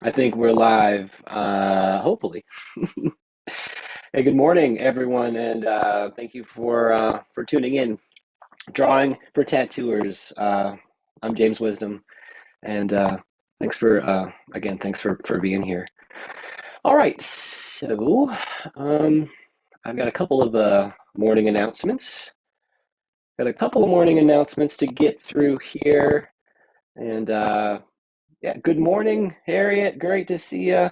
I think we're live, hopefully. Hey, good morning, everyone, and thank you for tuning in. Drawing for Tattooers. I'm James Wisdom, and thanks for thanks for being here. All right, so um, I've got a couple of morning announcements. Got a couple of morning announcements to get through here, and yeah, good morning, Harriet. Great to see you.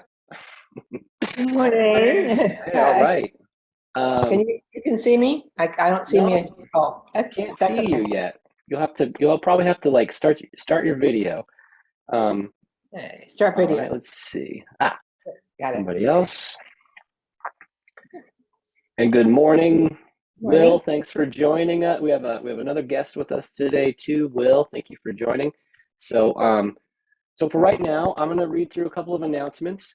Good morning. Hey, all Hi. right. Can Um, you can see me? I don't see no, me. Oh, can't that's see you okay. yet. You'll probably have to like start your video. Um, Okay, start all video. right, let's see. Got it. Somebody else. And good morning, Will. Morning. Thanks for joining us. We have another guest with us today too. Will, thank you for joining. So so for right now, I'm gonna read through a couple of announcements.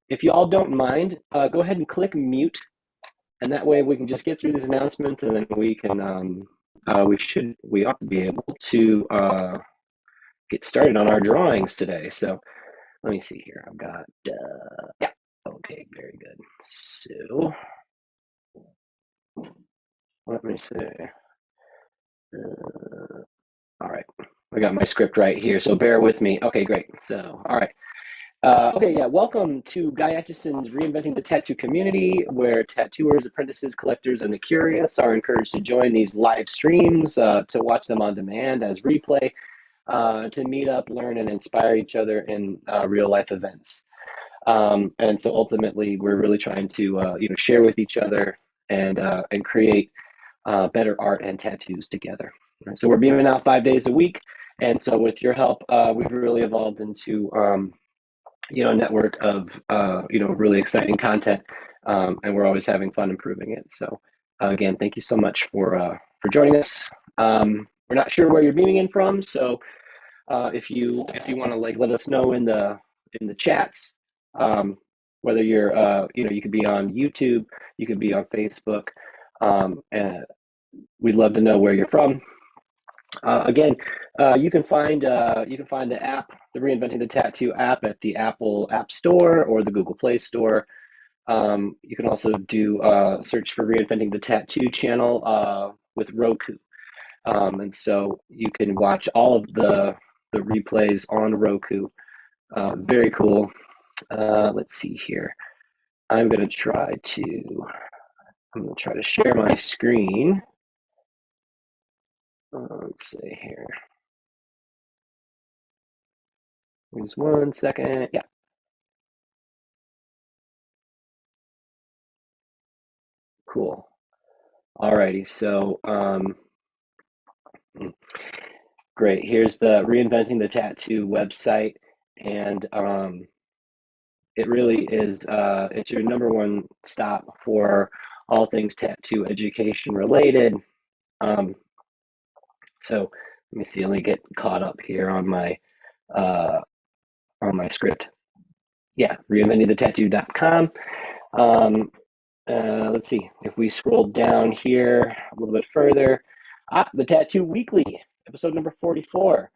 If you all don't mind, go ahead and click mute, and that way we can just get through these announcements, and then we can we ought to be able to get started on our drawings today. So let me see here. I've got yeah. Okay, very good. So let me see. All right, I got my script right here, so bear with me. Okay, great. So all right. Okay, yeah, welcome to Guy Atchison's Reinventing the Tattoo community, where tattooers, apprentices, collectors, and the curious are encouraged to join these live streams, to watch them on demand as replay, to meet up, learn, and inspire each other in real life events. And so ultimately, we're really trying to share with each other and create better art and tattoos together. Right? So we're beaming out 5 days a week, and so with your help, we've really evolved into a network of really exciting content, and we're always having fun improving it. So again, thank you so much for joining us. We're not sure where you're beaming in from, so if you want to like let us know in the chats, um, whether you're you could be on YouTube, you could be on Facebook, and we'd love to know where you're from. Again, you can find the app, the Reinventing the Tattoo app, at the Apple App Store or the Google Play Store. You can also do search for Reinventing the Tattoo channel with Roku, and so you can watch all of the replays on Roku. Very cool. Let's see here. I'm gonna try to I'm gonna try to share my screen. Let's see here. Just 1 second. Yeah, cool. Alrighty, so great. Here's the Reinventing the Tattoo website, and it really is it's your number one stop for all things tattoo education related. Um, so let me see. Let me get caught up here uh, on my script. Yeah, reinventingthetattoo.com. Um, let's see if we scroll down here a little bit further. The Tattoo Weekly, episode number 44.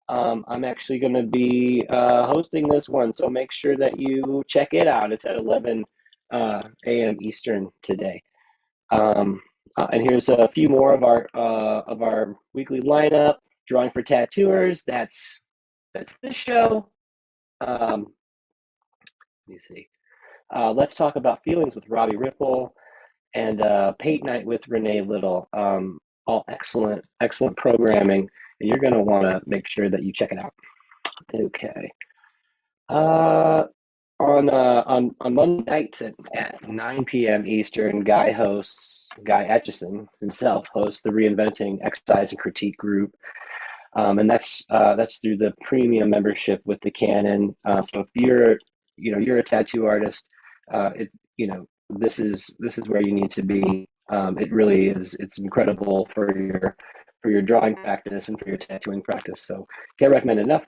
I'm actually going to be hosting this one, so make sure that you check it out. It's at 11 a.m. Eastern today. And here's a few more of our weekly lineup. Drawing for Tattooers. That's this show. Let me see. Let's talk about feelings with Robbie Ripple and Paint Night with Renee Little. All excellent programming, and you're going to want to make sure that you check it out. Okay. Uh, on Monday nights at 9 p.m. Eastern, Guy Atchison himself hosts the Reinventing Exercise and Critique group, and that's through the premium membership with the Canon. So if you're a tattoo artist, it this is where you need to be. It really is. It's incredible for your drawing practice and for your tattooing practice. So can't recommend it enough.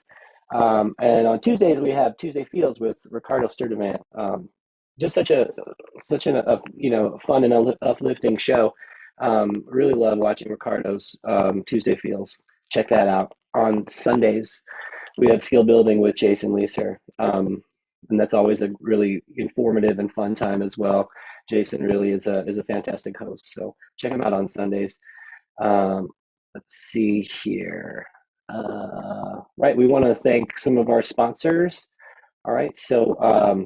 And on Tuesdays we have Tuesday Feels with Ricardo Sturdivant. Just such a fun and uplifting show. Really love watching Ricardo's Tuesday Feels. Check that out. On Sundays, we have skill building with Jason Leeser. And that's always a really informative and fun time as well. Jason really is a fantastic host. So check him out on Sundays. Let's see here. Right, we want to thank some of our sponsors. All right, so let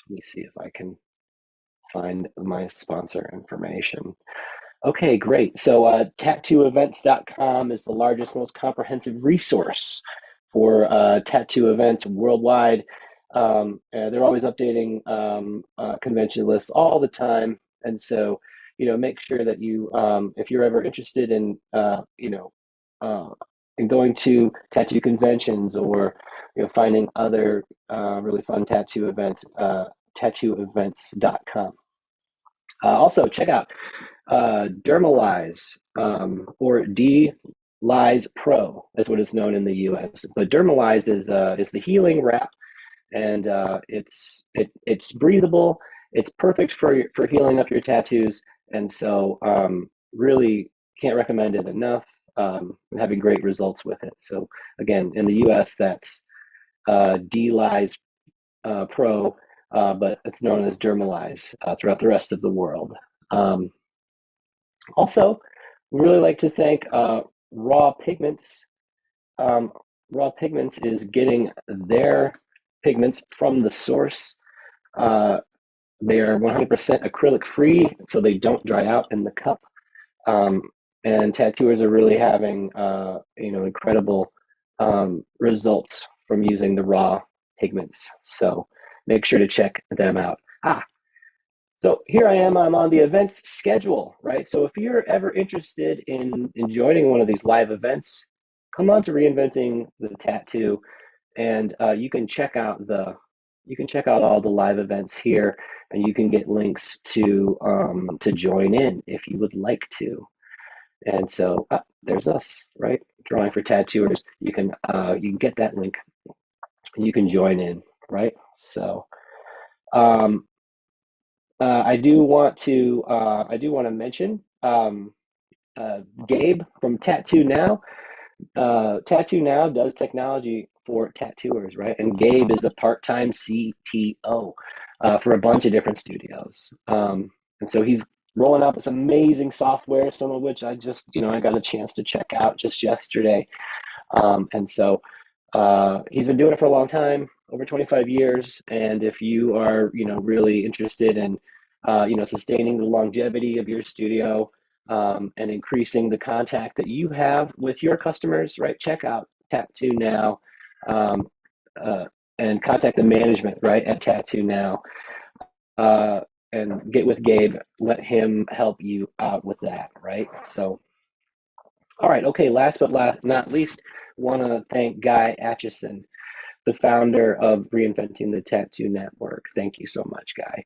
me see if I can find my sponsor information. Okay, great. So tattooevents.com is the largest, most comprehensive resource for tattoo events worldwide. They're always updating convention lists all the time. And so, make sure that you, if you're ever interested in, in going to tattoo conventions or, finding other really fun tattoo events, tattooevents.com. Also, check out Dermalize, or D-Lize Pro is what it's known in the US. But Dermalize is the healing wrap, and it's breathable. It's perfect for healing up your tattoos, and so really can't recommend it enough. Having great results with it. So again, in the US, that's D-Lize Pro, but it's known as Dermalize throughout the rest of the world. Also, we really like to thank Raw Pigments. Raw Pigments is getting their pigments from the source. They are 100% acrylic free, so they don't dry out in the cup. And tattooers are really having incredible results from using the raw pigments. So make sure to check them out. So here I am, I'm on the events schedule, right? So if you're ever interested in joining one of these live events, come on to Reinventing the Tattoo, and you can check out all the live events here, and you can get links to join in if you would like to. And so there's us, right? Drawing for tattooers. You can get that link, and you can join in, right? So. I do want to mention Gabe from Tattoo Now. Tattoo Now does technology for tattooers, right? And Gabe is a part-time CTO for a bunch of different studios. And so he's rolling out this amazing software, some of which I got a chance to check out just yesterday. And so he's been doing it for a long time, over 25 years. And if you are, really interested in, sustaining the longevity of your studio and increasing the contact that you have with your customers, right? Check out Tattoo Now and contact the management, right, at Tattoo Now. And get with Gabe, let him help you out with that, right? So, all right, okay, last but not least, want to thank Guy Atchison, the founder of Reinventing the Tattoo Network. Thank you so much, Guy.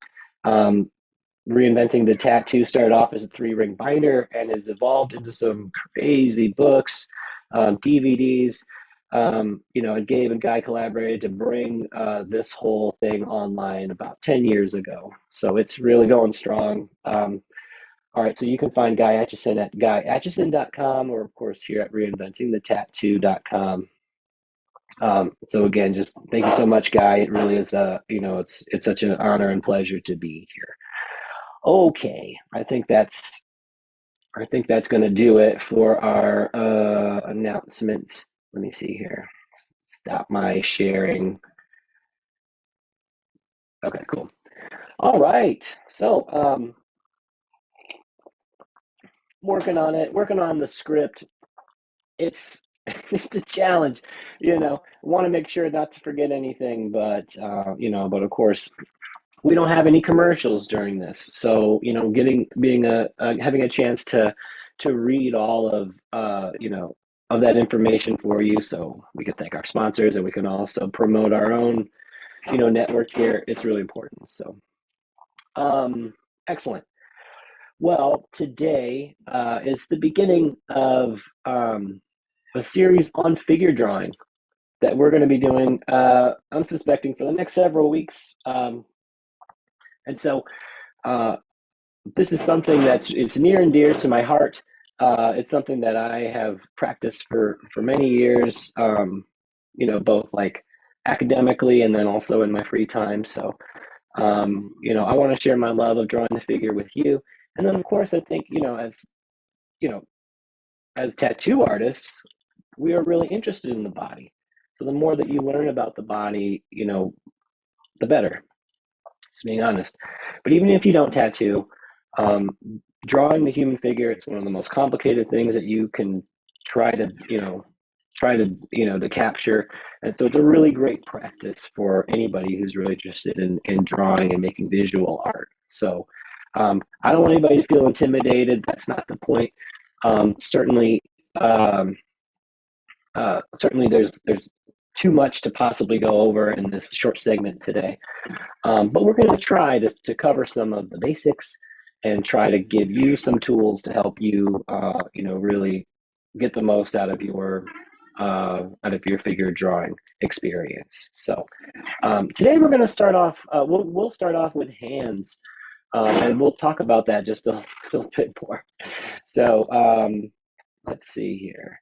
Reinventing the Tattoo started off as a 3-ring binder and has evolved into some crazy books, DVDs. And Gabe and Guy collaborated to bring this whole thing online about 10 years ago. So it's really going strong. All right, so you can find Guy Atchison at guyatchison.com, or of course here at reinventingthetattoo.com. So again, just thank you so much, Guy. It really is it's such an honor and pleasure to be here. Okay, I think that's going to do it for our announcements. Let me see here. Stop my sharing. Okay, cool. All right, so working on the script. It's a challenge, want to make sure not to forget anything, but but of course we don't have any commercials during this. So, having a chance to read all of of that information for you, so we can thank our sponsors and we can also promote our own network here. It's really important. So excellent. Well, today is the beginning of a series on figure drawing that we're going to be doing, I'm suspecting, for the next several weeks. And so this is something it's near and dear to my heart. It's something that I have practiced for many years, both like academically and then also in my free time. So, I want to share my love of drawing the figure with you. And then, of course, I think, you know, as tattoo artists, we are really interested in the body. So the more that you learn about the body, the better, just being honest. But even if you don't tattoo, um, drawing the human figure, it's one of the most complicated things that you can try to, to capture. And so it's a really great practice for anybody who's really interested in drawing and making visual art. So I don't want anybody to feel intimidated. That's not the point. Certainly, um, certainly there's too much to possibly go over in this short segment today. But we're going to try to cover some of the basics and try to give you some tools to help you, really get the most out of your figure drawing experience. So today we're going to start off. We'll start off with hands, and we'll talk about that just a little bit more. So let's see here.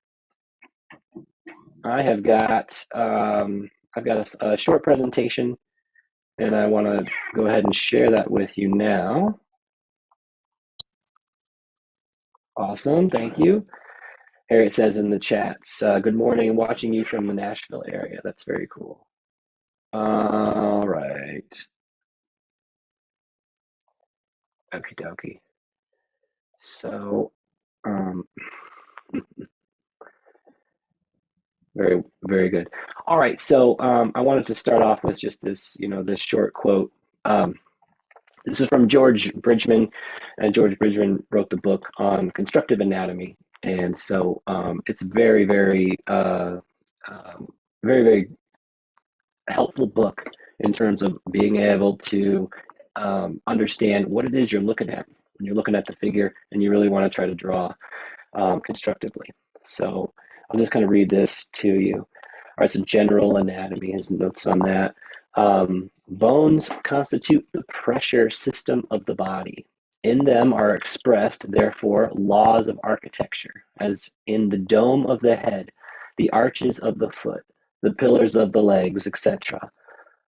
I've got a short presentation, and I want to go ahead and share that with you now. Awesome, thank you. Harriet says in the chats, good morning, watching you from the Nashville area. That's very cool. All right. Okie dokie. So, very, very good. All right, so I wanted to start off with just this, this short quote. This is from George Bridgman, and George Bridgman wrote the book on constructive anatomy, and so it's very, very, very helpful book in terms of being able to understand what it is you're looking at when you're looking at the figure, and you really want to try to draw constructively. So I'll just kind of read this to you. All right, so general anatomy, his notes on that. Bones constitute the pressure system of the body. In them are expressed, therefore, laws of architecture, as in the dome of the head, the arches of the foot, the pillars of the legs, etc.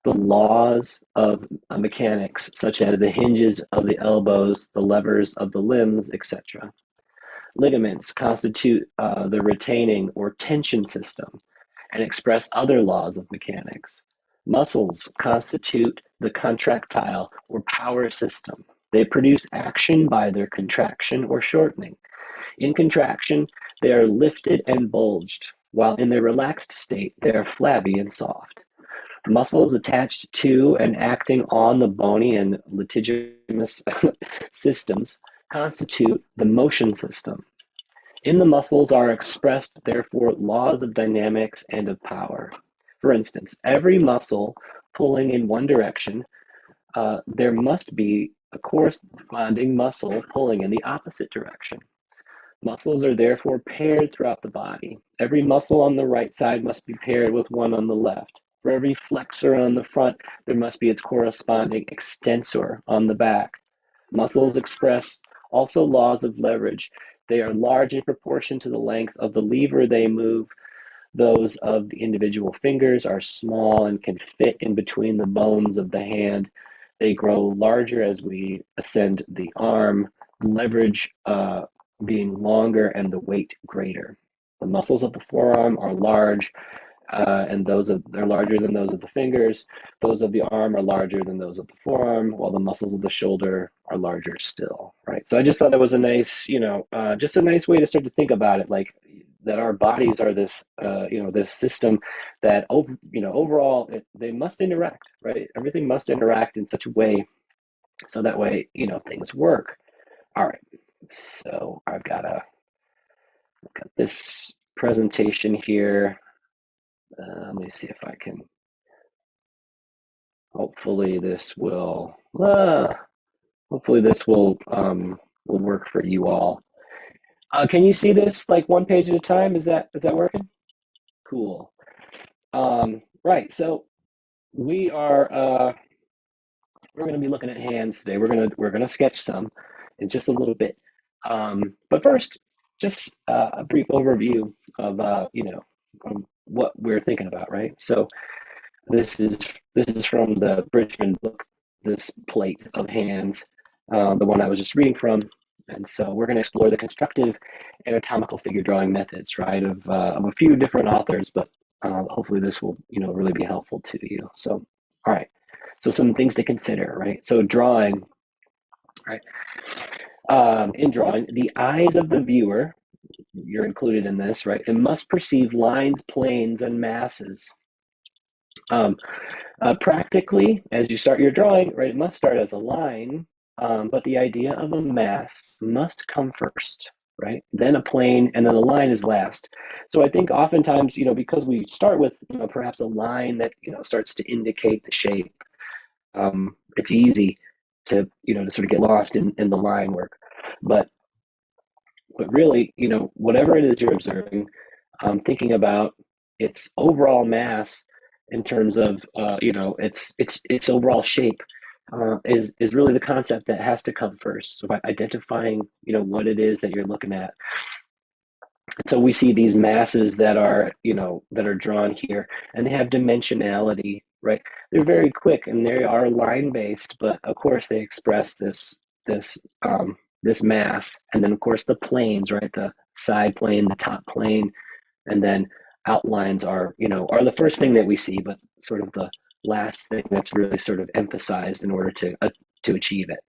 The laws of mechanics, such as the hinges of the elbows, the levers of the limbs, etc. Ligaments constitute the retaining or tension system and express other laws of mechanics. Muscles constitute the contractile or power system. They produce action by their contraction or shortening. In contraction, they are lifted and bulged, while in their relaxed state, they are flabby and soft. Muscles attached to and acting on the bony and litigious systems constitute the motion system. In the muscles are expressed, therefore, laws of dynamics and of power. For instance, every muscle pulling in one direction, there must be a corresponding muscle pulling in the opposite direction. Muscles are therefore paired throughout the body. Every muscle on the right side must be paired with one on the left. For every flexor on the front, there must be its corresponding extensor on the back. Muscles express also laws of leverage. They are large in proportion to the length of the lever they move. Those of the individual fingers are small and can fit in between the bones of the hand. They grow larger as we ascend the arm, leverage being longer and the weight greater. The muscles of the forearm are large, and they're larger than those of the fingers. Those of the arm are larger than those of the forearm, while the muscles of the shoulder are larger still, right? So I just thought that was a nice, just a nice way to start to think about it, like that our bodies are this, this system that overall they must interact, right? Everything must interact in such a way so that way, things work. All right, so I've got this presentation here. Let me see if I can. Hopefully this will. Hopefully this will work for you all. Can you see this like one page at a time? Is that working? Cool. Right. So we are we're going to be looking at hands today. We're gonna sketch some in just a little bit. But first, just a brief overview of what we're thinking about, right? So this is this is from the Bridgman book, this plate of hands, the one I was just reading from. And so we're going to explore the constructive anatomical figure drawing methods, right, of a few different authors, but hopefully this will, really be helpful to you. So, all right. So some things to consider, right? So drawing, right? In drawing, the eyes of the viewer, you're included in this, right? It must perceive lines, planes, and masses. Practically, as you start your drawing, right, it must start as a line, but the idea of a mass must come first, right? Then a plane, and then the line is last. So I think oftentimes, because we start with, perhaps a line that, starts to indicate the shape, it's easy to, to sort of get lost in the line work. But really, whatever it is you're observing, thinking about its overall mass in terms of its overall shape is really the concept that has to come first. So by identifying what it is that you're looking at. So we see these masses that are drawn here, and they have dimensionality, right? They're very quick and they are line based, but of course they express this this mass, and then of course the planes, right? The side plane, the top plane, and then outlines are the first thing that we see, but sort of the last thing that's really sort of emphasized in order to achieve it.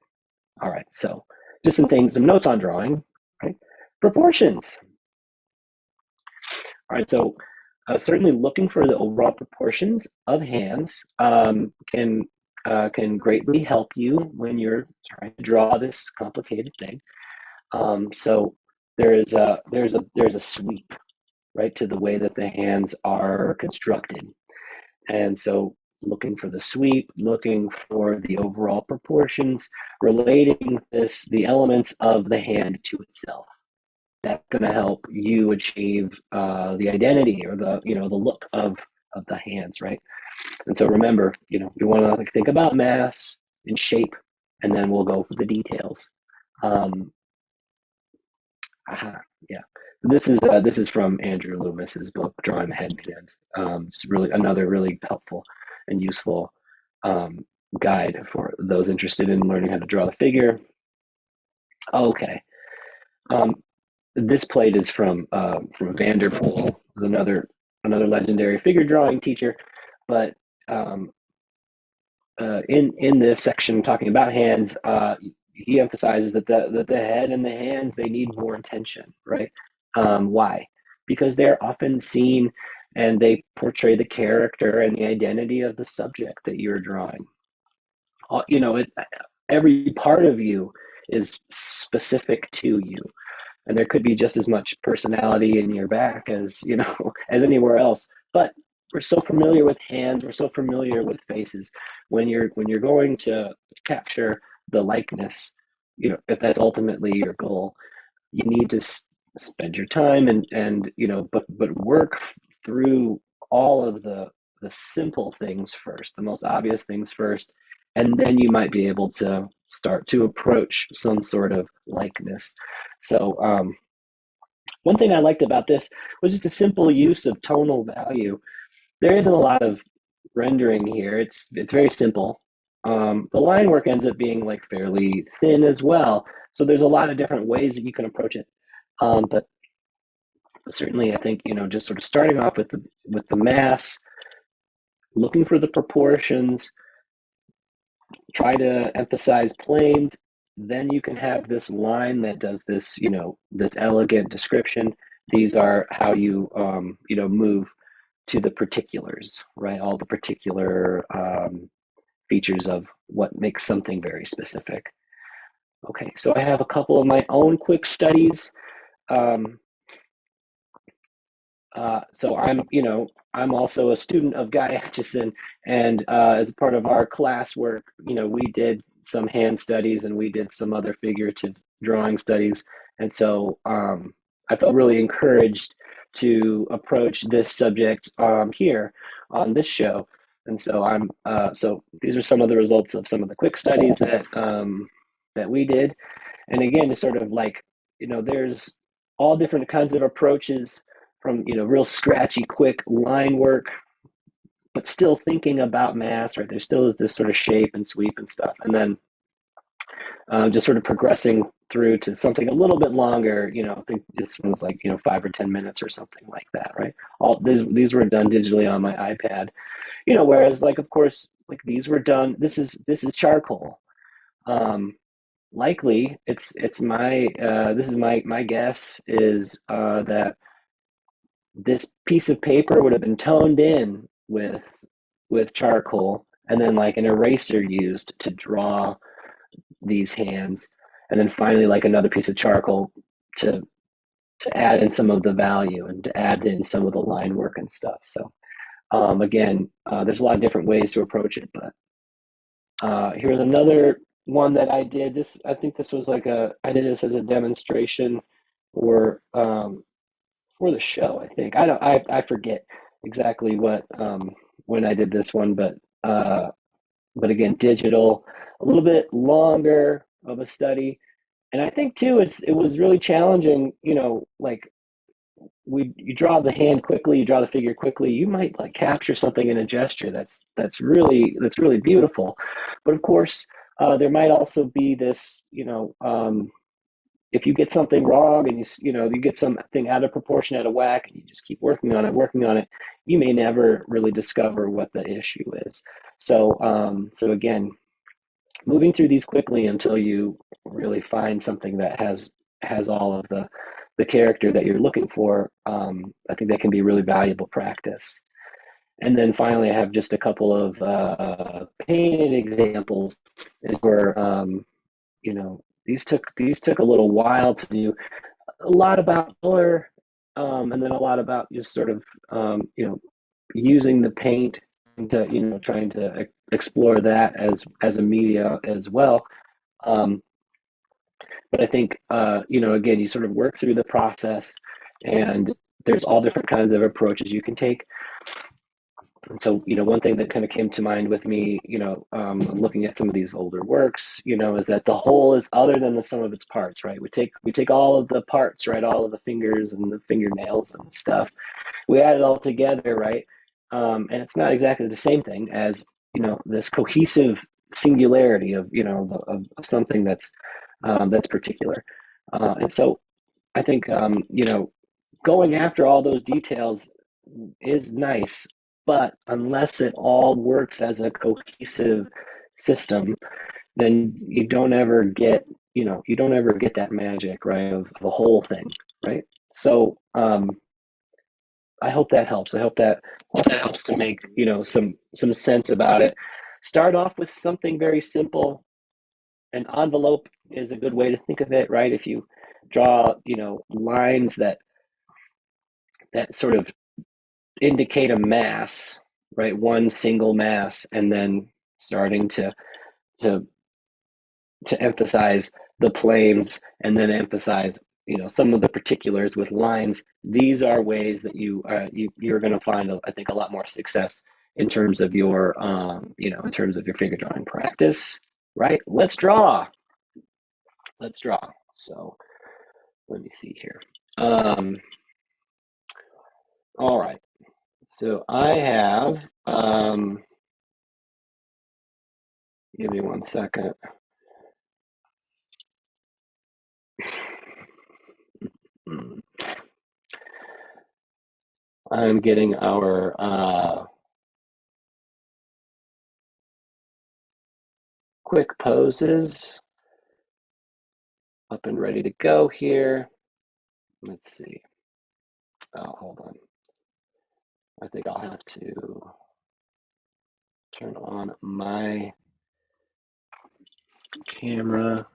All right, so just some notes on drawing, right? Proportions. All right, so certainly looking for the overall proportions of hands can greatly help you when you're trying to draw this complicated thing. So there's a sweep, right, to the way that the hands are constructed. And so looking for the sweep, looking for the overall proportions, relating the elements of the hand to itself. That's going to help you achieve the identity or the look of the hands, right? And so remember, you want to think about mass and shape, and then we'll go for the details. Yeah. This is from Andrew Loomis's book, Drawing the Head and Hands. It's really another really helpful and useful guide for those interested in learning how to draw the figure. Okay. This plate is from Vanderpool, another legendary figure drawing teacher. But in this section talking about hands, he emphasizes that the head and the hands, they need more attention, right? Why? Because they're often seen and they portray the character and the identity of the subject that you're drawing. Every part of you is specific to you, and there could be just as much personality in your back as as anywhere else. But we're so familiar with hands, we're so familiar with faces. When you're going to capture the likeness, if that's ultimately your goal, you need to spend your time and but work through all of the simple things first, the most obvious things first, and then you might be able to start to approach some sort of likeness. So one thing I liked about this was just a simple use of tonal value. There isn't a lot of rendering here. It's very simple. The line work ends up being like fairly thin as well. So there's a lot of different ways that you can approach it. But certainly, I think just sort of starting off with the mass, looking for the proportions, try to emphasize planes. Then you can have this line that does this this elegant description. These are how you move to the particulars, right? All the particular features of what makes something very specific. Okay, so I have a couple of my own quick studies. So I'm also a student of Guy Aitchison, and as part of our classwork, we did some hand studies and we did some other figurative drawing studies, and so I felt really encouraged to approach this subject here on this show. And so so these are some of the results of some of the quick studies that we did. And again, it's sort of like, there's all different kinds of approaches from, real scratchy, quick line work, but still thinking about mass, right? There still is this sort of shape and sweep and stuff. And then just sort of progressing through to something a little bit longer, I think this was like, 5 or 10 minutes or something like that, right? All these were done digitally on my iPad, whereas like, of course, like these were done, this is charcoal. Likely it's my, this is my guess is that this piece of paper would have been toned in with charcoal and then like an eraser used to draw these hands, and then finally like another piece of charcoal to add in some of the value and to add in some of the line work and stuff. So again, there's a lot of different ways to approach it, but here's another one that I did. This, I think this was like I did this as a demonstration or for the show. I think I forget exactly what when I did this one, but again, digital, a little bit longer of a study. And I think too, it was really challenging, like you draw the hand quickly, you draw the figure quickly, you might like capture something in a gesture that's really beautiful. But of course, there might also be this, if you get something wrong and you get something out of proportion, out of whack, and you just keep working on it, you may never really discover what the issue is. So again, moving through these quickly until you really find something that has all of the character that you're looking for, I think that can be really valuable practice. And then finally, I have just a couple of painted examples. Is where these took a little while to do. A lot about color, and then a lot about just sort of using the paint to trying to explore that as a media as well. Um, but I think again, you sort of work through the process, and there's all different kinds of approaches you can take. And so, one thing that kind of came to mind with me, looking at some of these older works, is that the whole is other than the sum of its parts, right? We take all of the parts, right? All of the fingers and the fingernails and stuff. We add it all together, right? And it's not exactly the same thing as, this cohesive singularity of, of something that's particular. And so I think, going after all those details is nice, but unless it all works as a cohesive system, then you don't ever get that magic, right, of the whole thing, right? So I hope that helps. I hope that helps to make some sense about it. Start off with something very simple. An envelope is a good way to think of it, right? If you draw lines that sort of indicate a mass, right? One single mass, and then starting to to emphasize the planes, and then emphasize some of the particulars with lines. These are ways that you're going to find, I think, a lot more success in terms of your in terms of your figure drawing practice. Right? Let's draw. So let me see here. All right. So I have, give me 1 second. I'm getting our quick poses up and ready to go here. Let's see. Oh, hold on. I think I'll have to turn on my camera.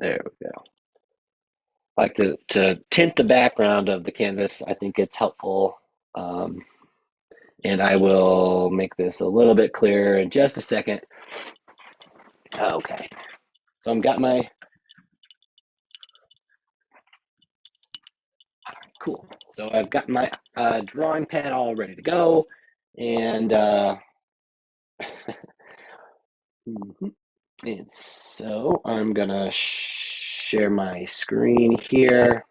There we go. like to tint the background of the canvas. I think it's helpful. And I will make this a little bit clearer in just a second. Okay, so I've got my, cool. So I've got my drawing pad all ready to go. And, and so I'm gonna share my screen here.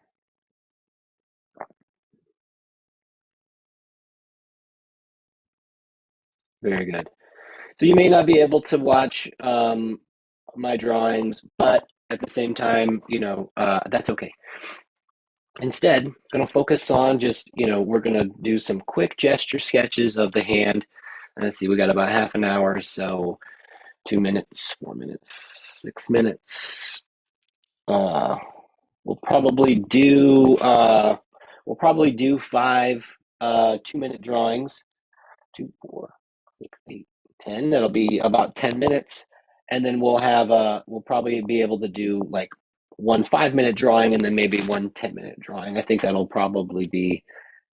Very good. So you may not be able to watch my drawings, but at the same time, that's okay. Instead, I'm going to focus on just, we're going to do some quick gesture sketches of the hand. Let's see, we got about half an hour, so 2 minutes, 4 minutes, 6 minutes. We'll probably do 5 2-minute drawings. 2, 4, 6, 8, 10. That'll be about 10 minutes. And then we'll probably be able to do like one 5-minute drawing and then maybe one 10-minute drawing. I think that'll probably be,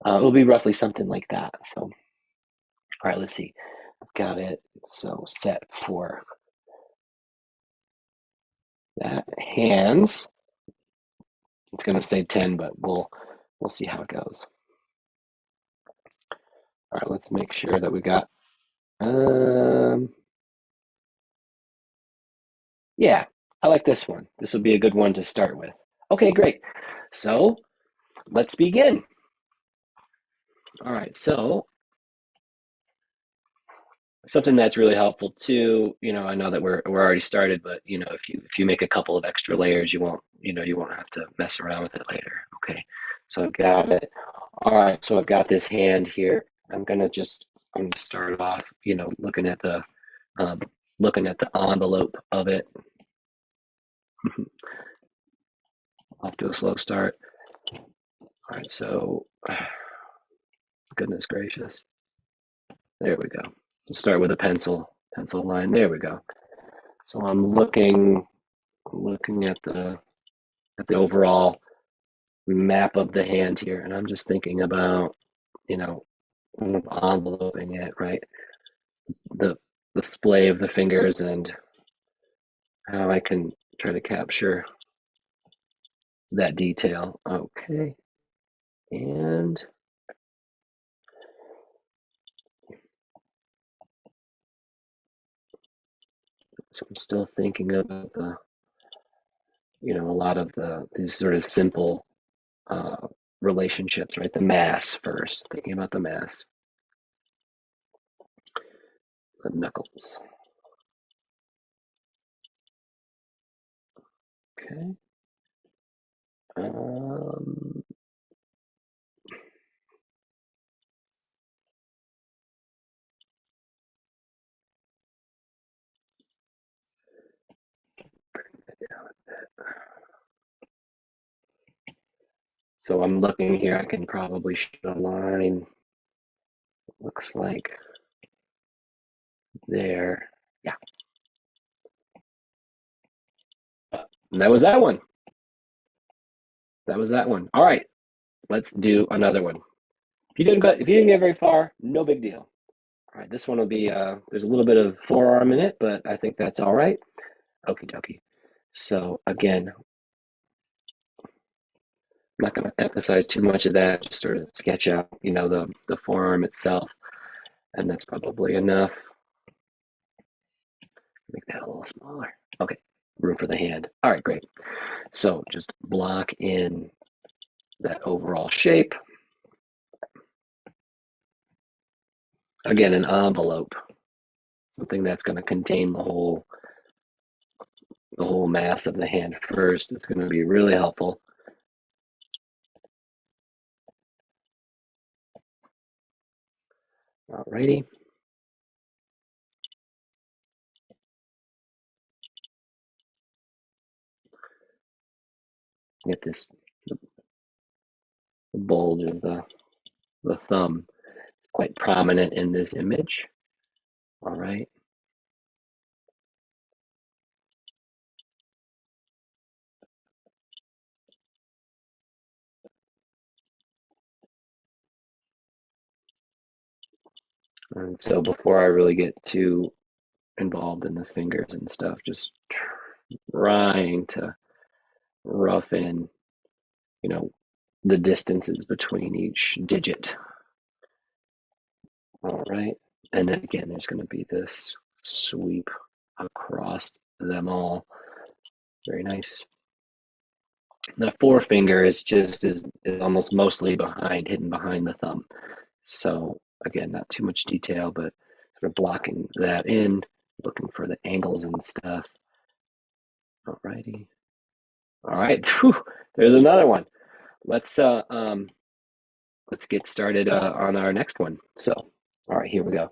it'll be roughly something like that. So, all right, let's see. I've got it so set for that. Hands. It's going to say 10, but we'll see how it goes. All right, let's make sure that we got, yeah, I like this one. This will be a good one to start with. Okay, great. So let's begin. All right, so something that's really helpful too, I know that we're already started, but if you make a couple of extra layers, you won't have to mess around with it later. Okay, so I've got it. All right, so I've got this hand here. I'm gonna start off, looking at the envelope of it. Off to a slow start. All right, so goodness gracious. There we go. We'll start with a pencil line. There we go. So I'm looking at the overall map of the hand here, and I'm just thinking about, enveloping it, right? The display of the fingers and how I can try to capture that detail. Okay. And so I'm still thinking about a lot of these sort of simple relationships, right? The mass first, thinking about the mass, the knuckles. Okay. Um, so I'm looking here, I can probably show a line, looks like there. Yeah. And that was that one. That was that one. All right, let's do another one. If you didn't get very far, no big deal. All right, this one will be, there's a little bit of forearm in it, but I think that's all right. Okie dokie. So again, I'm not going to emphasize too much of that, just sort of sketch out, the forearm itself. And that's probably enough. Make that a little smaller. Okay, room for the hand. All right, great. So just block in that overall shape. Again, an envelope, something that's going to contain the whole mass of the hand first. It's going to be really helpful. Alrighty. Get this, the bulge of the thumb. It's quite prominent in this image. All right. And so before I really get too involved in the fingers and stuff, just trying to rough in, the distances between each digit. All right. And then again, there's going to be this sweep across them all. Very nice. The forefinger is almost mostly hidden behind the thumb. So again, not too much detail, but sort of blocking that in, looking for the angles and stuff. All righty. All right. Whew, there's another one. Let's get started on our next one. So, all right, here we go.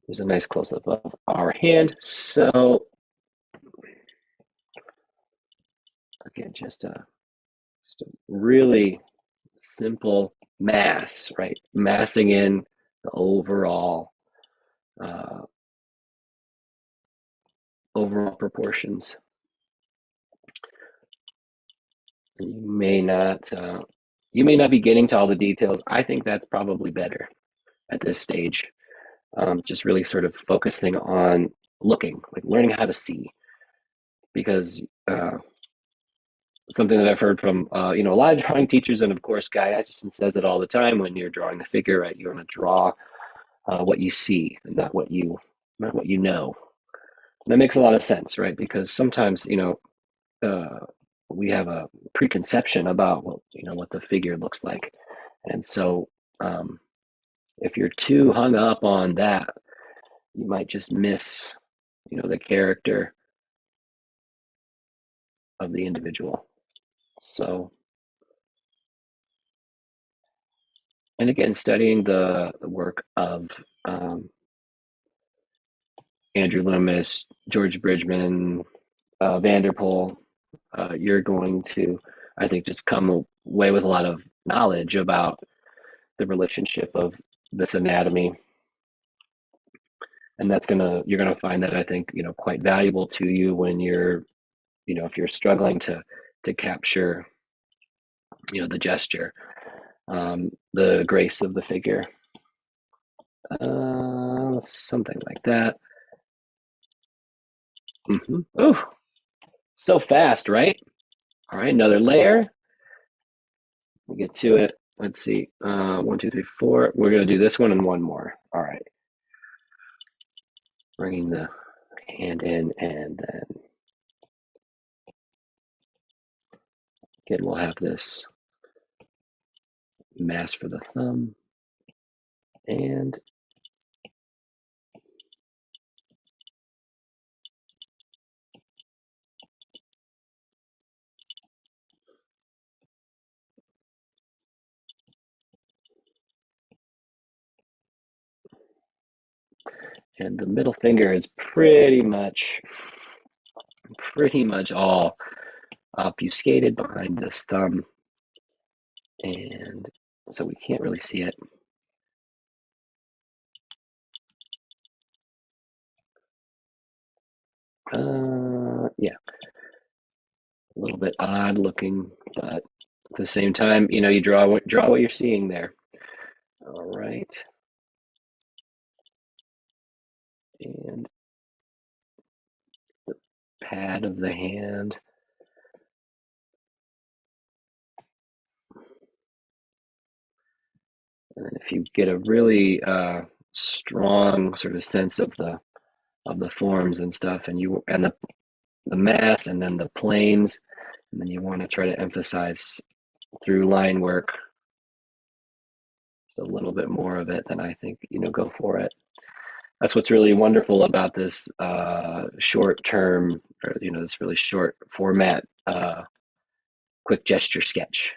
There's a nice close-up of our hand. So again, just a really simple mass, right? Massing in the overall proportions. You may not be getting to all the details. I think that's probably better at this stage. Just really sort of focusing on looking, like learning how to see, because something that I've heard from a lot of drawing teachers, and of course Guy Aitchison says it all the time: when you're drawing the figure, right, you want to draw what you see and not what you know. And that makes a lot of sense, right? Because sometimes we have a preconception about what the figure looks like, and so if you're too hung up on that, you might just miss the character of the individual. So, and again, studying the work of Andrew Loomis, George Bridgman, Vanderpool, you're going to, I think, just come away with a lot of knowledge about the relationship of this anatomy, and you're gonna find that, I think, quite valuable to you when you're, if you're struggling to capture, the gesture, the grace of the figure, something like that. Oh, so fast, right? All right, another layer. We'll get to it. Let's see. 1, 2, 3, 4. We're going to do this one and one more. All right. Bringing the hand in, and then again, we'll have this mass for the thumb. And the middle finger is pretty much all obfuscated behind this thumb, and so we can't really see it. Yeah, a little bit odd looking, but at the same time, you draw what you're seeing there. All right, and the pad of the hand. And then if you get a really strong sort of sense of the forms and stuff, and the mass, and then the planes, and then you want to try to emphasize through line work, just a little bit more of it, then I think go for it. That's what's really wonderful about this short term, or this really short format quick gesture sketch.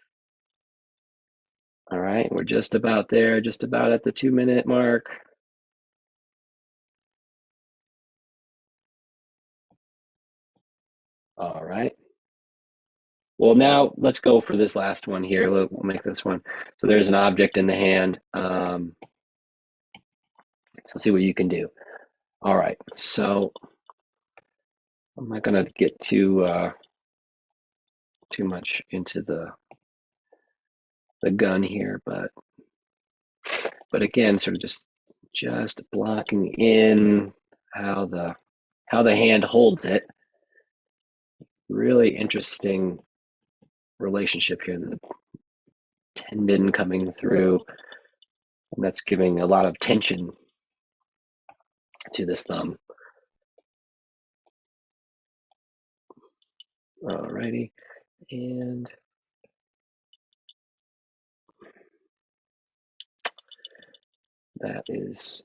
All right, we're just about there, just about at the 2-minute mark. All right. Well, now let's go for this last one here. We'll make this one. So there's an object in the hand. So see what you can do. All right. So I'm not going to get too much into the gun here, but But again, sort of just blocking in how the hand holds it. Really interesting relationship here. The tendon coming through, and that's giving a lot of tension to this thumb. Alrighty, and that is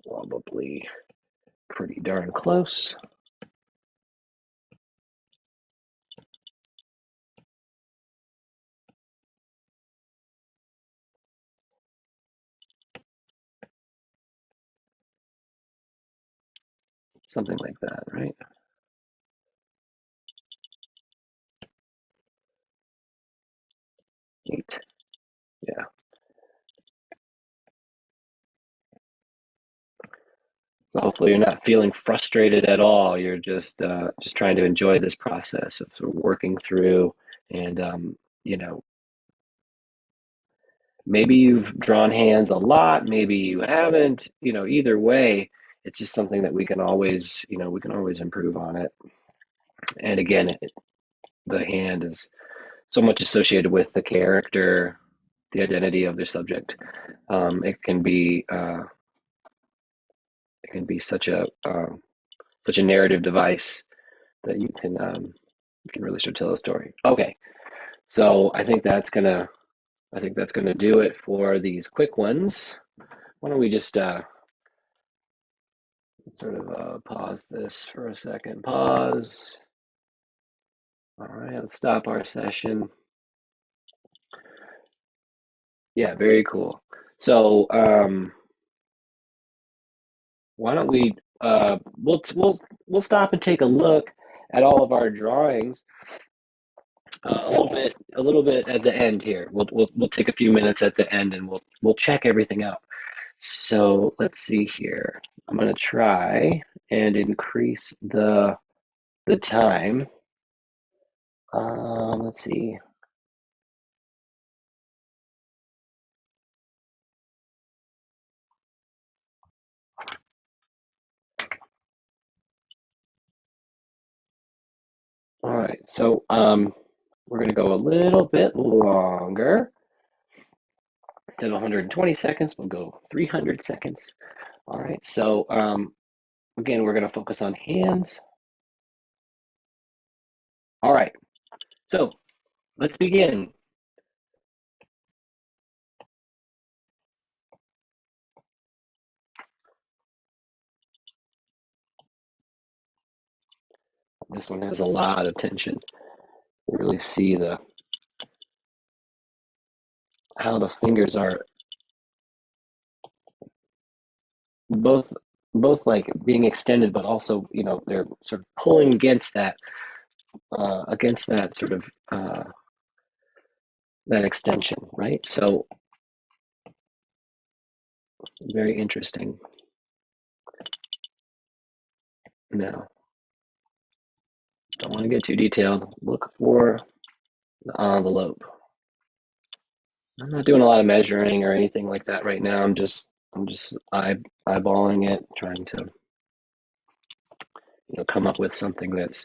probably pretty darn close. Something like that, right? Neat. Yeah. So hopefully you're not feeling frustrated at all. You're just trying to enjoy this process of sort of working through, and you know, maybe you've drawn hands a lot, maybe you haven't. You know, either way, it's just something that we can always, we can always improve on it. And again, the hand is so much associated with the character, the identity of the subject. It can be such a narrative device that you can really sort of tell a story. Okay, so I think that's gonna do it for these quick ones. Why don't we just sort of pause this for a second? Pause. All right, let's stop our session. Yeah, very cool. So why don't we we'll stop and take a look at all of our drawings a little bit at the end here. We'll take a few minutes at the end and we'll check everything out. So let's see here. I'm gonna try and increase the time. Let's see. All right, so we're gonna go a little bit longer. Instead of 120 seconds, we'll go 300 seconds. All right, so again, we're gonna focus on hands. All right, so let's begin. This one has a lot of tension. You really see how the fingers are both like being extended, but also they're sort of pulling against that sort of that extension, right? So very interesting. Now, don't want to get too detailed. Look for the envelope. I'm not doing a lot of measuring or anything like that right now. I'm just eyeballing it, trying to come up with something that's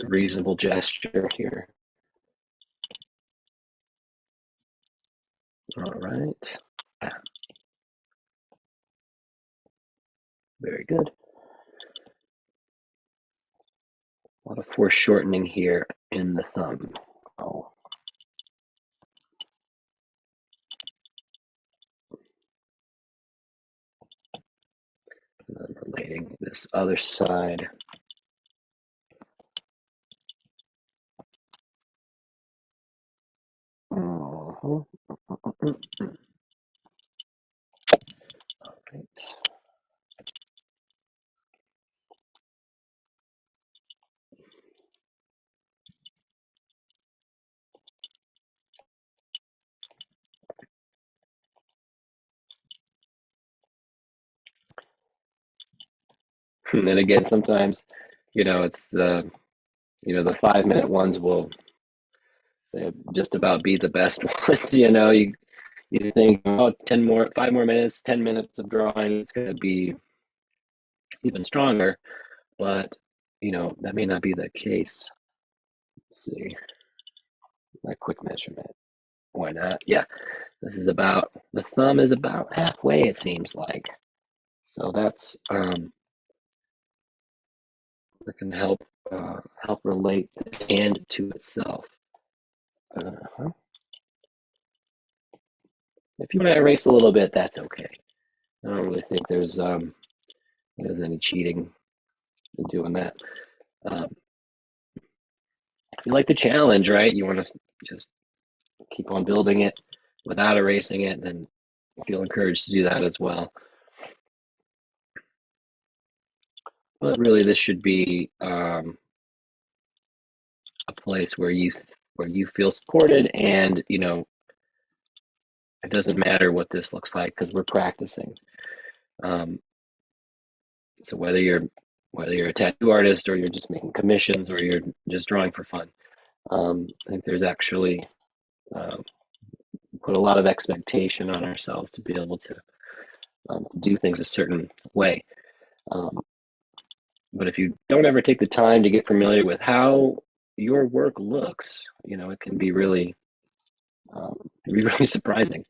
a reasonable gesture here. All right. Very good. A lot of foreshortening here in the thumb. Oh. And then relating this other side. All right. And then again, sometimes, it's the 5-minute ones will They just about be the best ones. You think, oh, 5 more minutes, 10 minutes of drawing, it's going to be even stronger, but that may not be the case. Let's see, a quick measurement. Why not? Yeah, the thumb is about halfway, it seems like. So that can help relate this hand to itself. If you want to erase a little bit, that's okay. I don't really think there's any cheating in doing that. If you like the challenge, right? You want to just keep on building it without erasing it, then feel encouraged to do that as well. But really, this should be a place where you feel supported, and it doesn't matter what this looks like because we're practicing. So whether you're a tattoo artist, or you're just making commissions, or you're just drawing for fun, I think there's actually put a lot of expectation on ourselves to be able to do things a certain way. But if you don't ever take the time to get familiar with how your work looks, it can be really surprising.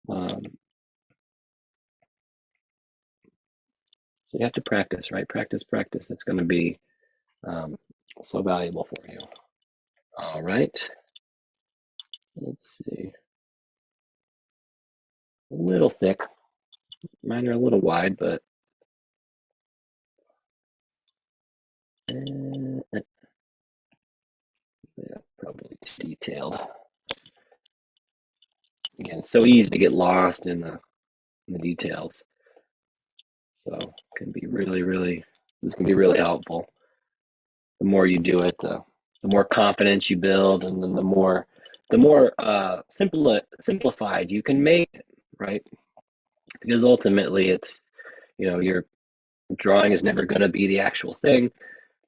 So you have to practice, right? Practice. That's going to be so valuable for you. All right. Let's see. A little thick. Mine are a little wide, but yeah, probably too detailed. Again, it's so easy to get lost in the details. So it can be this can be really helpful. The more you do it, the more confidence you build, and then the more simplified you can make it, right? Because ultimately, it's your drawing is never going to be the actual thing.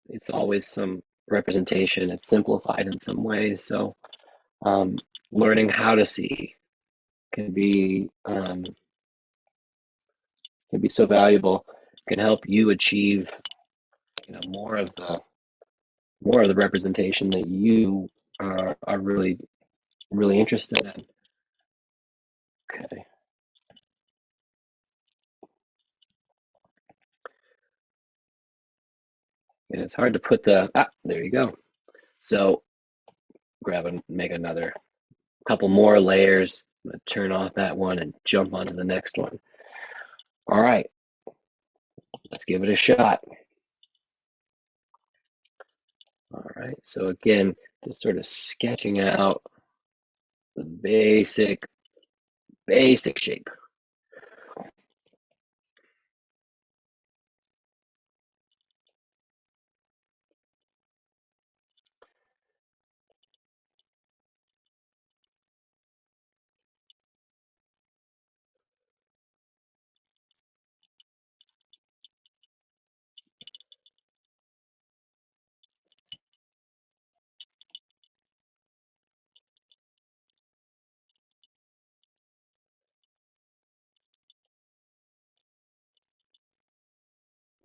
It's always some representation. It's simplified in some ways. So learning how to see can be so valuable. Can help you achieve more of the representation that you are really interested in. Okay. And it's hard to put there you go. So make another couple more layers. I'm going to turn off that one and jump onto the next one. All right, let's give it a shot. All right, so again, just sort of sketching out the basic shape.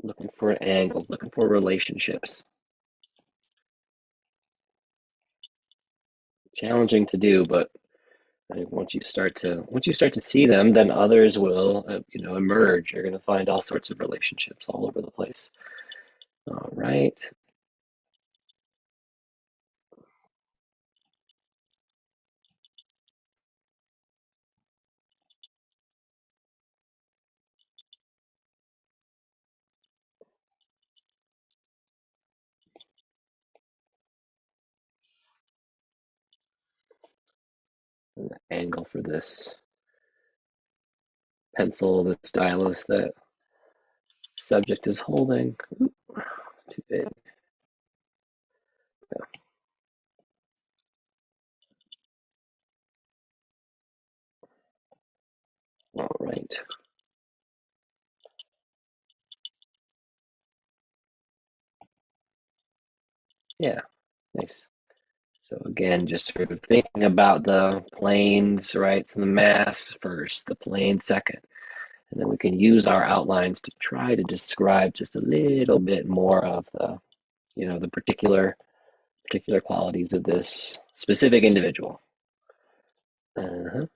Looking for angles, looking for relationships. Challenging to do, but I think once you start to see them, then others will emerge. You're going to find all sorts of relationships all over the place. All right. And the angle for this pencil, the stylus that subject is holding. Ooh, too big. Yeah. All right. Yeah, nice. So again, just sort of thinking about the planes, right? So the mass first, the plane second. And then we can use our outlines to try to describe just a little bit more of the, the particular qualities of this specific individual. There,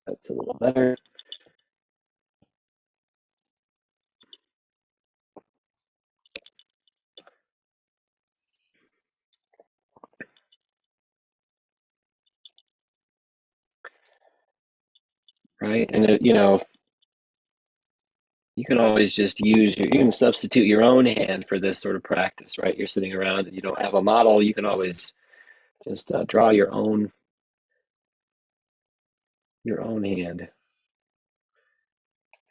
that's a little better. Right, and you can always just you can substitute your own hand for this sort of practice, right? You're sitting around and you don't have a model, you can always just draw your own hand.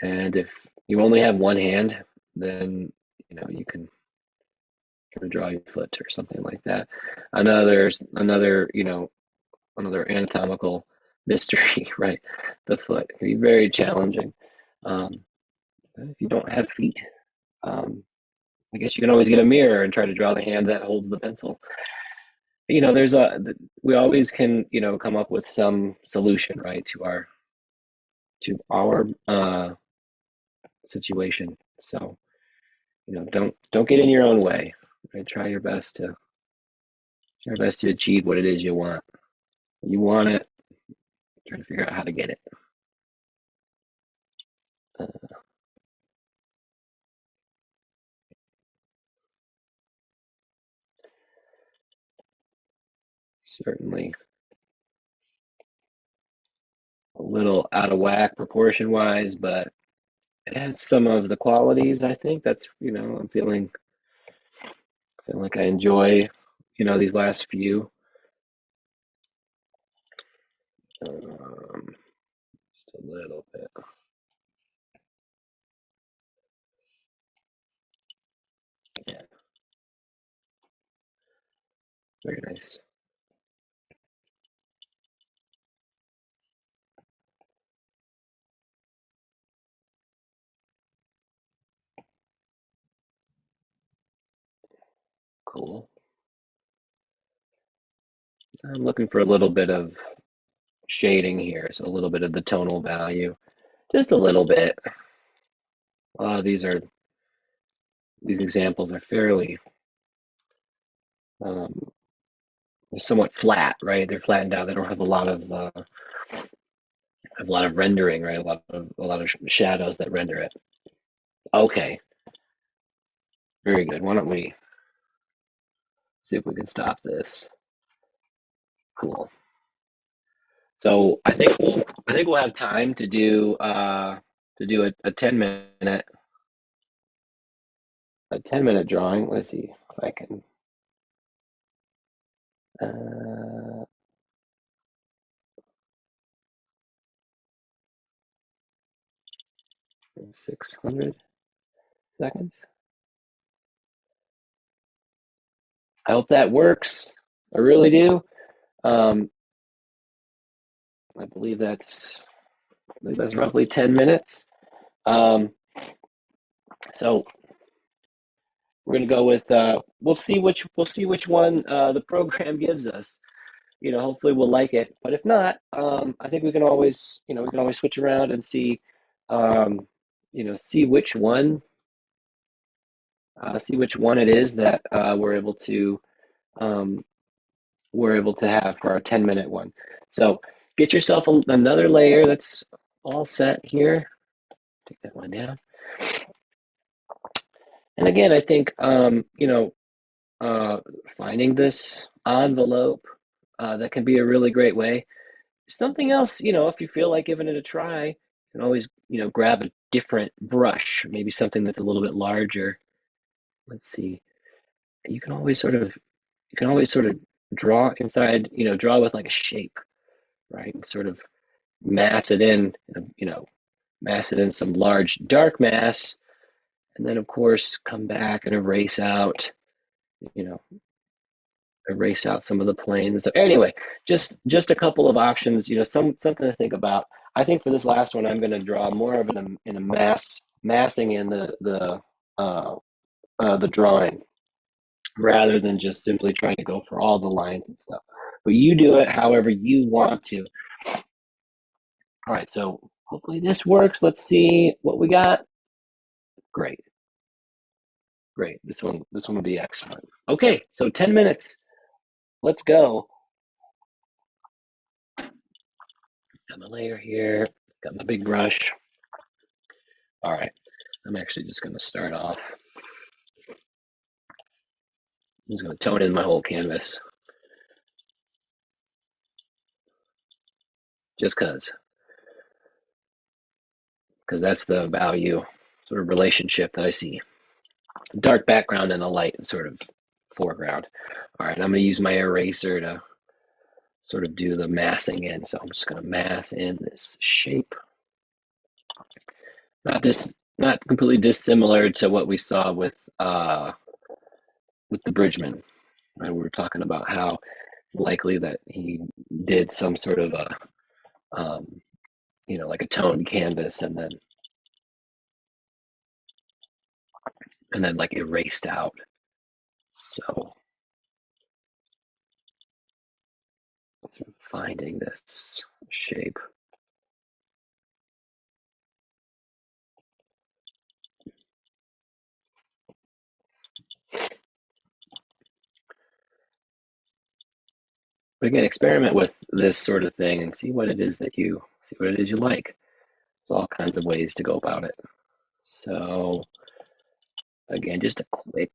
And if you only have one hand, then you can try to draw your foot or something like that. Another anatomical mystery, right? The foot can be very challenging. If you don't have feet, I guess you can always get a mirror and try to draw the hand that holds the pencil. We always can, come up with some solution, right, to our situation. So, don't get in your own way. Right? Try your best to achieve what it is you want. You want it. Try to figure out how to get it. Certainly a little out of whack proportion wise, but it has some of the qualities. I think that's I'm feeling like I enjoy these last few. Just a little bit. Yeah. Very nice. Cool. I'm looking for a little bit of shading here, so a little bit of the tonal value, just a little bit. A lot of these examples are fairly somewhat flat, right? They're flattened out. They don't have a lot of rendering, right? A lot of shadows that render it. Okay, very good. Why don't we see if we can stop this? Cool. So I think we'll have time to do a 10-minute drawing. Let's see if I can. 600 seconds. I hope that works. I really do. I believe that's roughly 10 minutes. So we're gonna go with we'll see which one the program gives us. Hopefully we'll like it. But if not, I think we can always switch around and see see which one it is that we're able to have for our 10-minute one. So get yourself another layer that's all set here. Take that one down. And again, I think finding this envelope that can be a really great way. Something else, if you feel like giving it a try, you can always grab a different brush, maybe something that's a little bit larger. Let's see. You can always sort of draw inside, draw with like a shape, right? And sort of mass it in, some large dark mass, and then of course come back and erase out some of the planes. So anyway, just a couple of options, something to think about. I think for this last one, I'm going to draw more of in a massing in the the drawing, rather than just simply trying to go for all the lines and stuff. But you do it however you want to. All right, so hopefully this works. Let's see what we got. Great. Great. This one will be excellent. Okay, so 10 minutes. Let's go. Got my layer here. Got my big brush. All right. I'm actually just going to start off. I'm just going to tone in my whole canvas. Just because that's the value sort of relationship that I see. Dark background and a light sort of foreground. All right, I'm going to use my eraser to sort of do the massing in. So I'm just going to mass in this shape. Not completely dissimilar to what we saw with the Bridgman. Right? We were talking about how it's likely that he did some sort of a like a toned canvas and then like erased out. So sort of finding this shape. But again, experiment with this sort of thing and see what it is you like. There's all kinds of ways to go about it. So again, just quick.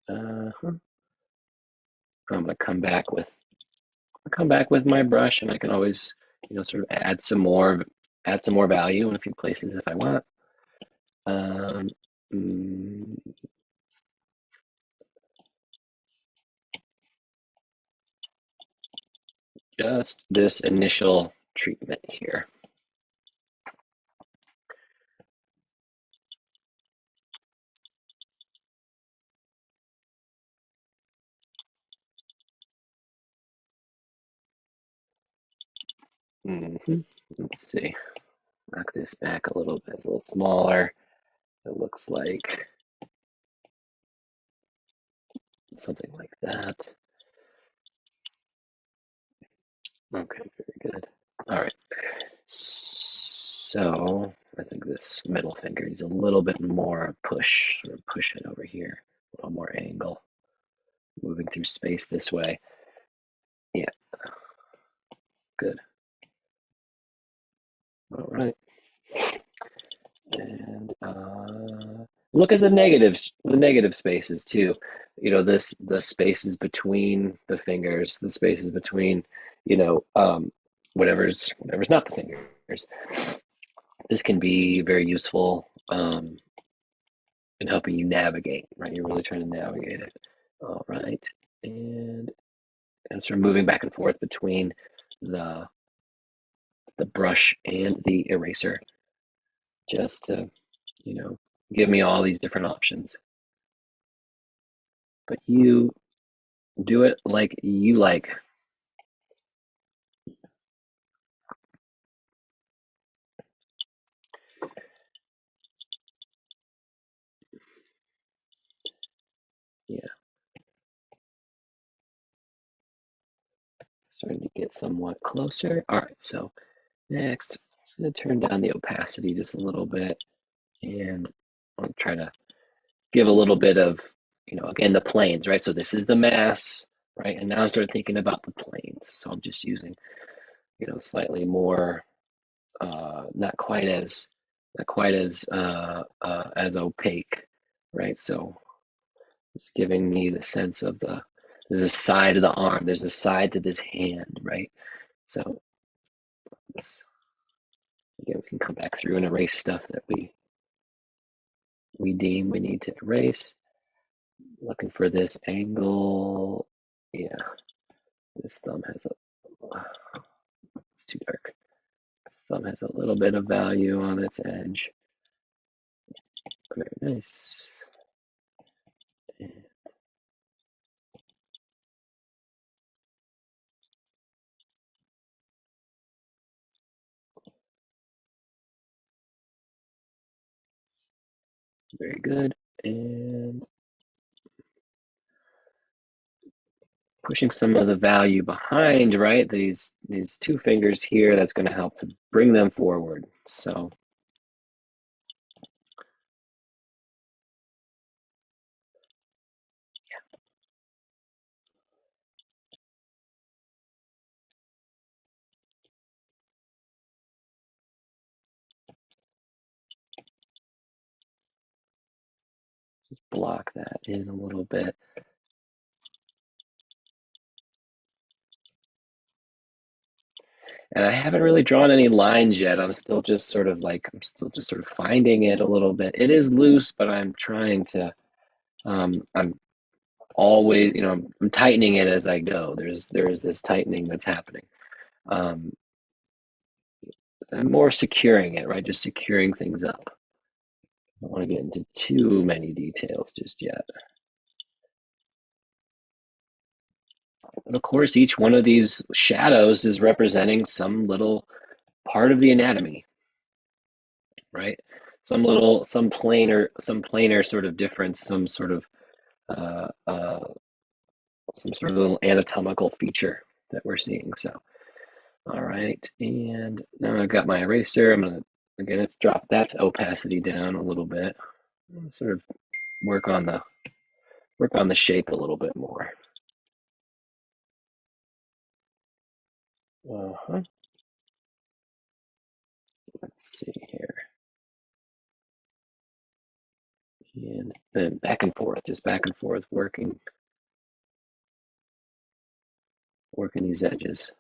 I'm gonna come back with my brush, and I can always sort of add some more value in a few places if I want. Just this initial treatment here. Let's see. Knock this back a little bit, a little smaller. It looks like something like that. Okay, very good. All right. So I think this middle finger needs a little bit more push. Sort of push it over here, a little more angle. Moving through space this way. Yeah. Good. All right. And look at the negative spaces too. The spaces between the fingers, the spaces between, whatever's not the fingers. This can be very useful in helping you navigate, right? You're really trying to navigate it. All right. And I'm sort of moving back and forth between the brush and the eraser, just to, give me all these different options. But you do it like you like. Yeah. Starting to get somewhat closer. All right, so next, I'm going to turn down the opacity just a little bit, and I'll try to give a little bit of, again, the planes, right? So this is the mass, right? And now I'm sort of thinking about the planes. So I'm just using, slightly more, not quite as as opaque, right? So it's giving me the sense of there's a side of the arm, there's a side to this hand, right? So this, again, we can come back through and erase stuff that we deem we need to erase. Looking for this angle. Yeah, this thumb has it's too dark. This thumb has a little bit of value on its edge. Very nice. Very good. And pushing some of the value behind, right? These two fingers here, that's going to help to bring them forward. So just block that in a little bit. And I haven't really drawn any lines yet. I'm still just sort of finding it a little bit. It is loose, but I'm trying to, I'm always, I'm tightening it as I go. There's this tightening that's happening. I'm more securing it, right? Just securing things up. I don't want to get into too many details just yet. And of course, each one of these shadows is representing some little part of the anatomy, right? Some planar sort of difference, uh, uh, some sort of little anatomical feature that we're seeing. So, all right, and now I've got my eraser. I'm gonna, again, let's drop that opacity down a little bit. Sort of work on the shape a little bit more. Let's see here. And then back and forth, just back and forth, working these edges.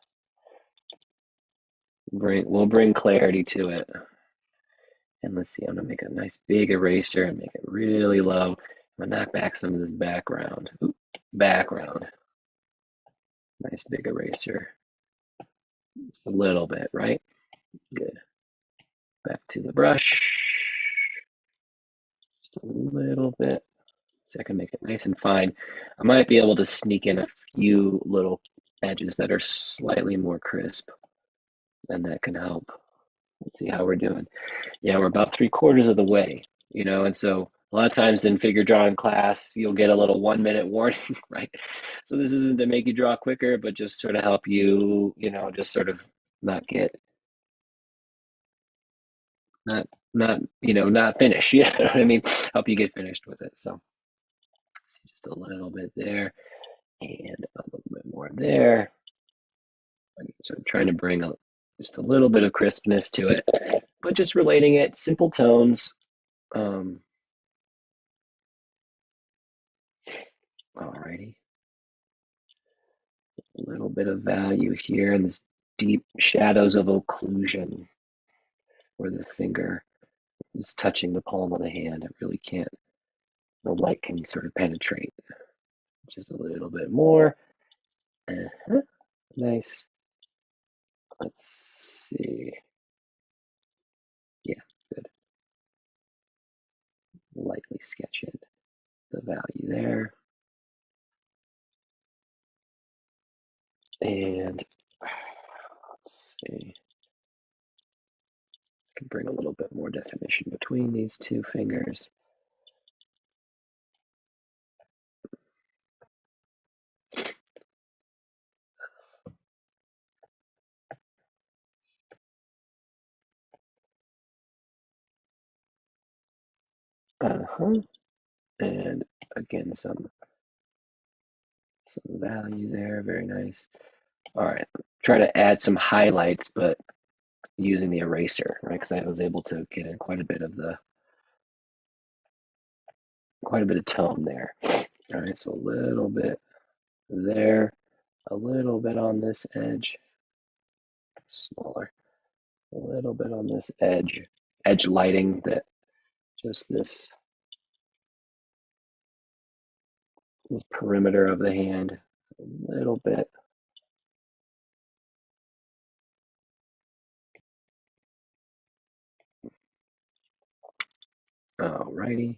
We'll bring clarity to it. And let's see, I'm gonna make a nice big eraser and make it really low. I'm gonna knock back some of this background. Ooh, background. Nice big eraser. Just a little bit, right? Good. Back to the brush. Just a little bit. So I can make it nice and fine. I might be able to sneak in a few little edges that are slightly more crisp, and that can help. Let's see how we're doing. Yeah, we're about 3/4 of the way, and so a lot of times in figure drawing class, you'll get a little 1-minute warning, right? So this isn't to make you draw quicker, but just sort of help you, just sort of not get, not finish, you know what I mean? Help you get finished with it. So see just a little bit there and a little bit more there. So I'm trying to bring just a little bit of crispness to it, but just relating it, simple tones. Alrighty. A little bit of value here in this deep shadows of occlusion where the finger is touching the palm of the hand. It really can't, the light can sort of penetrate. Just a little bit more. Nice. Let's see. Yeah, good. Lightly sketch in the value there. And let's see. I can bring a little bit more definition between these two fingers. And again, some value there. Very nice. All right, try to add some highlights, but using the eraser, right? Because I was able to get in quite a bit of tone there. All right, so a little bit there, a little bit on this edge, smaller, a little bit on this edge lighting, that just this perimeter of the hand, a little bit. Alrighty.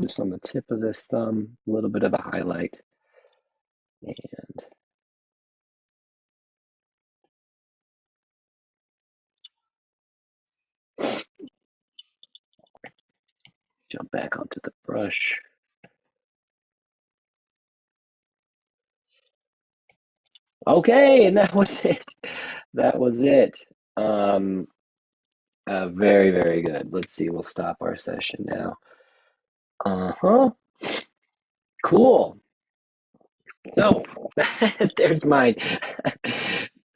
Just on the tip of this thumb, a little bit of a highlight. And jump back onto the brush. Okay, and that was it. That was it. Very, very good. Let's see, we'll stop our session now. Uh-huh. Cool. So there's mine.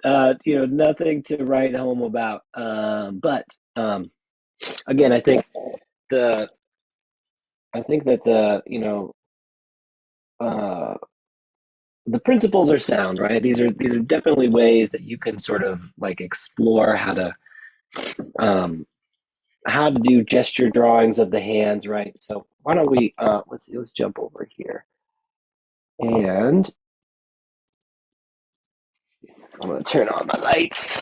Nothing to write home about. But again, I think that the principles are sound, right? These are definitely ways that you can sort of like explore um, how to do gesture drawings of the hands, right? So why don't we let's jump over here, and I'm gonna turn on my lights.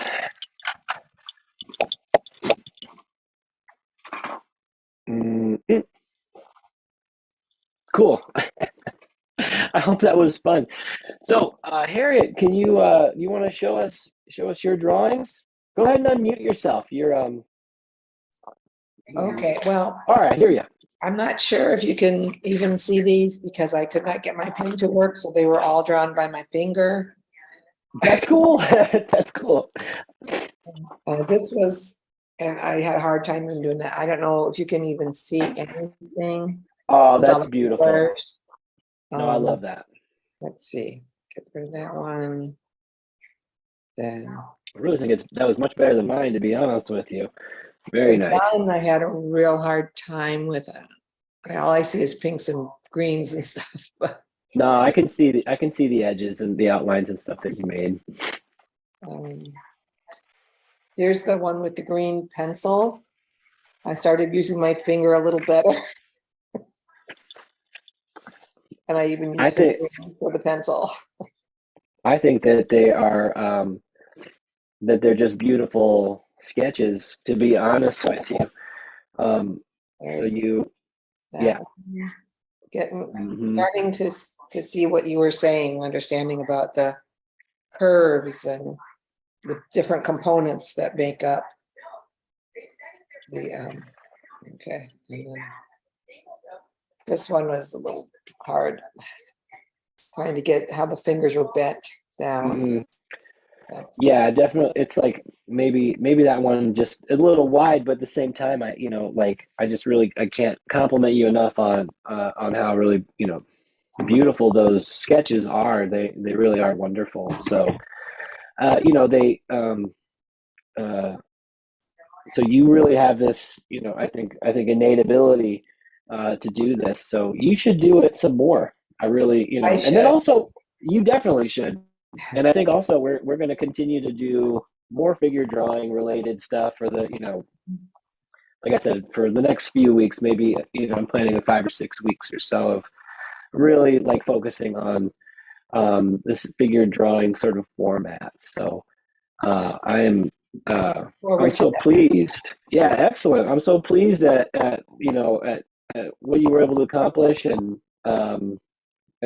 Cool. I hope that was fun. So, Harriet, can you want to show us your drawings? Go ahead and unmute yourself. You're Okay, well, all right. I hear you. I'm not sure if you can even see these because I could not get my pen to work, so they were all drawn by my finger. That's cool. That's cool. This was, and I had a hard time in doing that. I don't know if you can even see anything. Oh, It's all that's the beautiful. colors. No, I love that. Let's see, get rid of that one. Then I really think that was much better than mine, to be honest with you. Very nice. I had a real hard time with it. All I see is pinks and greens and stuff. But No, I can see the edges and the outlines and stuff that you made. Here's the one with the green pencil. I started using my finger a little better. And I even used the green for the pencil. I think that they are that they're just beautiful sketches, to be honest with you. So you, yeah. Starting to see what you were saying, understanding about the curves and the different components that make up the okay. This one was a little hard, trying to get how the fingers were bent down. Yeah, definitely. It's like maybe that one just a little wide, but at the same time, I I can't compliment you enough on how really beautiful those sketches are. They really are wonderful. So so you really have this, I think innate ability to do this. So you should do it some more. I really, and then also you definitely should. And I think also we're going to continue to do more figure drawing related stuff for the, like I said, for the next few weeks. Maybe I'm planning a 5 or 6 weeks or so of really like focusing on this figure drawing sort of format. So I'm so pleased. Yeah, excellent. I'm so pleased at what you were able to accomplish, and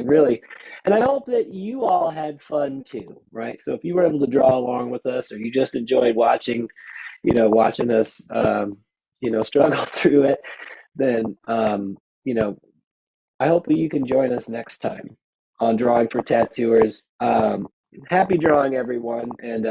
really, and I hope that you all had fun too, right? So if you were able to draw along with us, or you just enjoyed watching us, struggle through it, then I hope that you can join us next time on Drawing for Tattooers. Happy drawing, everyone, and